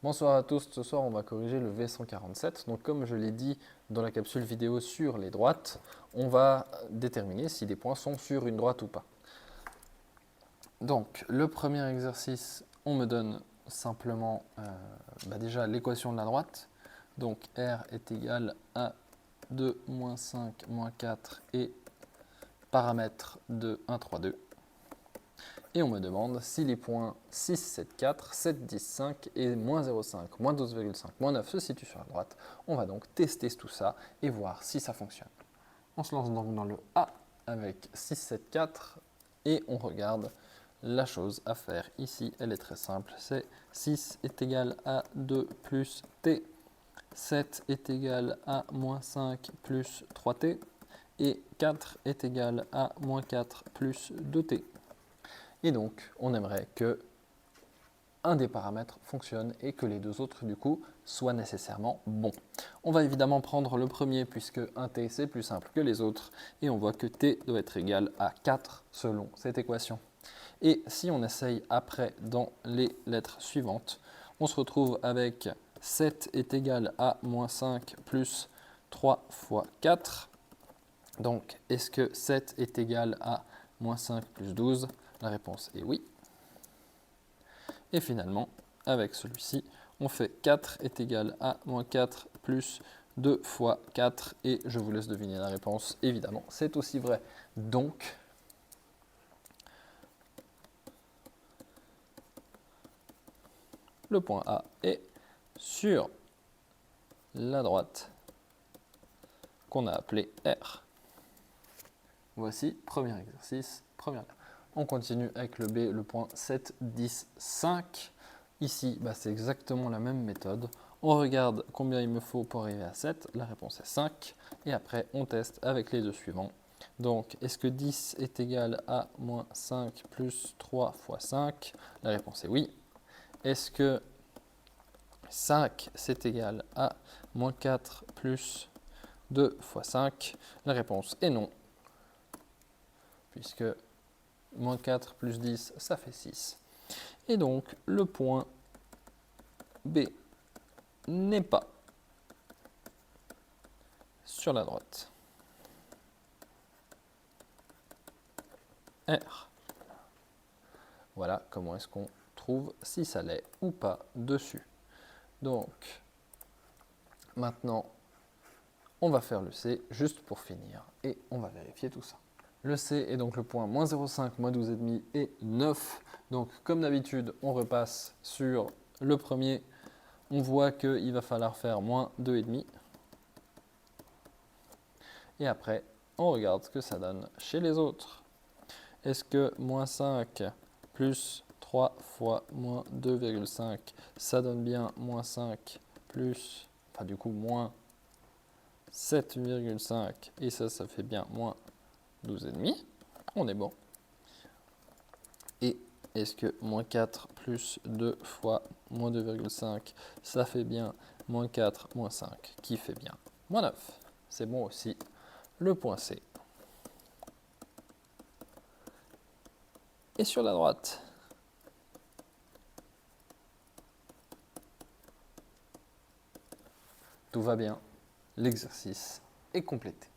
Bonsoir à tous, ce soir on va corriger le V147. Donc comme je l'ai dit dans la capsule vidéo sur les droites, on va déterminer si les points sont sur une droite ou pas. Donc le premier exercice, on me donne simplement déjà l'équation de la droite. Donc R est égal à 2 moins 5 moins 4 et paramètre de 1, 3, 2. Et on me demande si les points 6, 7, 4, 7, 10, 5 et moins 0,5, moins 12,5, moins 9 se situent sur la droite. On va donc tester tout ça et voir si ça fonctionne. On se lance donc dans le A avec 6, 7, 4 et on regarde la chose à faire ici. Elle est très simple, c'est 6 est égal à 2 plus T, 7 est égal à moins 5 plus 3T et 4 est égal à moins 4 plus 2T. Et donc, on aimerait que un des paramètres fonctionne et que les deux autres, du coup, soient nécessairement bons. On va évidemment prendre le premier puisque un t, c'est plus simple que les autres. Et on voit que t doit être égal à 4 selon cette équation. Et si on essaye après dans les lettres suivantes, on se retrouve avec 7 est égal à moins 5 plus 3 fois 4. Donc, est-ce que 7 est égal à moins 5 plus 12 ? La réponse est oui. Et finalement, avec celui-ci, on fait 4 est égal à moins 4 plus 2 fois 4. Et je vous laisse deviner la réponse. Évidemment, c'est aussi vrai. Donc, le point A est sur la droite qu'on a appelée R. Voici, premier exercice, première lettre. On continue avec le B, le point 7, 10, 5. Ici, c'est exactement la même méthode. On regarde combien il me faut pour arriver à 7. La réponse est 5. Et après, on teste avec les deux suivants. Donc, est-ce que 10 est égal à moins 5 plus 3 fois 5? La réponse est oui. Est-ce que 5, c'est égal à moins 4 plus 2 fois 5? La réponse est non, puisque moins 4 plus 10, ça fait 6. Et donc, le point B n'est pas sur la droite. R. Voilà comment est-ce qu'on trouve si ça l'est ou pas dessus. Donc, maintenant, on va faire le C juste pour finir et on va vérifier tout ça. Le C est donc le point moins 0,5, moins 12,5 et 9. Donc, comme d'habitude, on repasse sur le premier. On voit qu'il va falloir faire moins 2,5. Et après, on regarde ce que ça donne chez les autres. Est-ce que moins 5 plus 3 fois moins 2,5, ça donne bien moins 5 plus, du coup, moins 7,5 et ça fait bien moins 12,5. On est bon. Et est-ce que moins 4 plus 2 fois moins 2,5, ça fait bien moins 4, moins 5, qui fait bien moins 9. C'est bon aussi. Le point C est sur la droite. Tout va bien. L'exercice est complété.